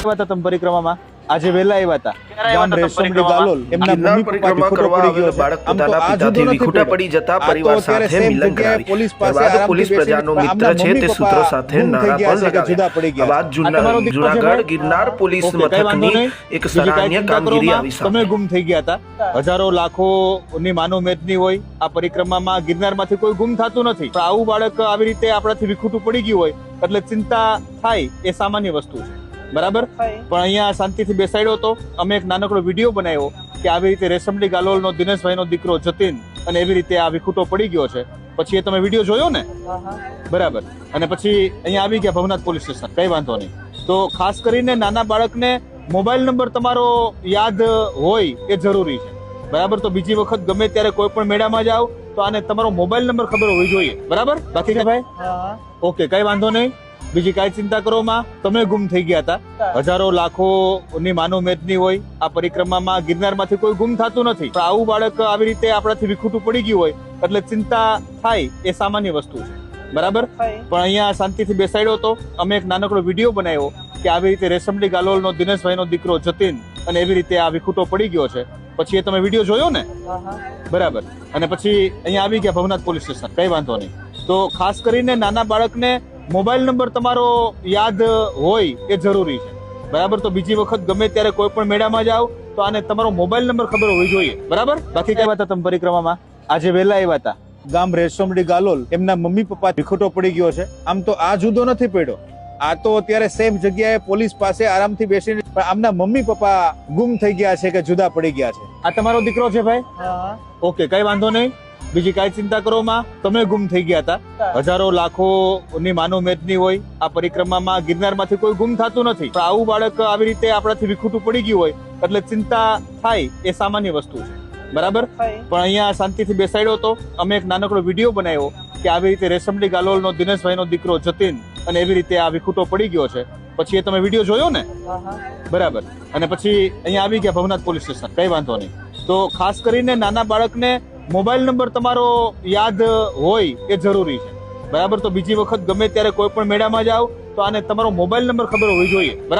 તમે પરિક્રમામાં આજે વહેલા આવ્યા હતા ગામ રેશમડી ગાલોલ એમના મમ્મી પપ્પા ખોટો પડી ગયો છે આમ તો આ જુદો નથી ખોટા પડી જતા પરિવાર સાથે મિલન કરાવી પોલીસ પાસે પોલીસ પ્રજાનો મિત્ર છે તે સૂત્રો સાથે નારા પણ લગાવ્યા બાદ જૂનાગઢ ગિરનાર પોલીસ મથકની એક સરાહનીય કામગીરી આવી સામે તમે ગુમ થઈ ગયા હતા હજારો લાખો ની માનવ મેદની હોય આ પરિક્રમામાં ગિરનારમાંથી કોઈ ગુમ થતું નથી પણ આવું બાળક આવી રીતે આપણાથી વિખૂટું પડી ગયું હોય એટલે ચિંતા થાય એ સામાન્ય વસ્તુ છે બરાબર પણ અહીંયા શાંતિથી બેસાડ્યો હતો અમે એક નાનકડો વિડીયો બનાવ્યો કે આવી રીતે રેશમડી ગાલોલનો દિનેશભાઈનો દીકરો જતીન અને એવી રીતે આ વિખૂટો પડી ગયો છે પછી એ તમે વિડીયો જોયો ને બરાબર અને પછી અહીંયા આવી ગયા ભવનાથ પોલીસ સ્ટેશન કઈ વાંધો નહીં તો ખાસ કરીને નાના બાળકને મોબાઈલ નંબર તમારો યાદ હોય એ જરૂરી છે બરાબર તો બીજી વખત ગમે ત્યારે કોઈ પણ મેળામાં જાઓ તો આને તમારો મોબાઈલ નંબર ખબર હોવી જોઈએ બરાબર બાકી કે ભાઈ ઓકે કઈ વાંધો નહીં બીજી કઈ ચિંતા કરો માં તમે ગુમ થઈ ગયા હતા હજારો લાખો ની માનવ મેદની હોય આ પરિક્રમામાં ગિરનારમાંથી કોઈ ગુમ થતું નથી પણ આવું બાળક આવી રીતે આપણાથી વિખૂટું પડી ગયું હોય એટલે ચિંતા થાય એ સામાન્ય વસ્તુ છે બરાબર પણ અહીંયા શાંતિથી બેસાડ્યો હતો અમે એક નાનકડો વિડીયો બનાવ્યો કે આવી રીતે રેશમડી ગાલોલનો દિનેશભાઈનો દીકરો જતીન અને એવી રીતે આ વિખૂટો પડી ગયો છે પછી એ તમે વિડીયો જોયો ને બરાબર અને પછી અહીંયા આવી ગયા ભવનાથ પોલીસ સ્ટેશન કઈ વાંધો નહીં તો ખાસ કરીને નાના બાળકને મોબાઈલ નંબર તમારો યાદ હોય એ જરૂરી છે બરાબર તો બીજી વખત ગમે ત્યારે કોઈ પણ મેળામાં જાઓ તો આને તમારો મોબાઈલ નંબર ખબર હોવી જોઈએ બરાબર બાકી કઈ વાત તમે પરિક્રમામાં આજે વહેલા આવ્યા હતા ગામ રેશમડી ગાલોલ એમના મમ્મી પપ્પા વિખૂટો પડી ગયો છે આમ તો આ જુદો નથી પડ્યો આ તો અત્યારે સેમ જગ્યાએ પોલીસ પાસે આરામથી બેસીને આમના મમ્મી પપ્પા ગુમ થઈ ગયા છે કે જુદા પડી ગયા છે આ તમારો દીકરો છે ભાઈ ઓકે કઈ વાંધો નહીં બીજી કઈ ચિંતા કરો માં તમે ગુમ થઈ ગયા હતા હજારો લાખો ની માનવ મેદની હોય આ પરિક્રમામાં ગિરનારમાંથી કોઈ ગુમ થતું નથી પણ આવું બાળક આવી રીતે આપણાથી વિખૂટું પડી ગયું હોય એટલે ચિંતા થાય એ સામાન્ય વસ્તુ છે બરાબર પણ અહીંયા શાંતિથી બેસાડ્યો હતો અમે એક નાનકડો વિડીયો બનાવ્યો કે આવી રીતે રેશમડી ગાલોલનો દિનેશભાઈનો દીકરો જતીન અને એવી રીતે આ વિખૂટો પડી ગયો છે પછી એ તમે વિડીયો જોયો ને બરાબર અને પછી અહીંયા આવી ગયા ભવનાથ પોલીસ સ્ટેશન કઈ વાંધો નહીં તો ખાસ કરીને નાના બાળકને મોબાઈલ નંબર તમારો યાદ હોય એ જરૂરી છે બરાબર તો બીજી વખત ગમે ત્યારે કોઈ પણ મેળામાં જાઓ તો આને તમારો મોબાઈલ નંબર ખબર હોવી જોઈએ બરાબર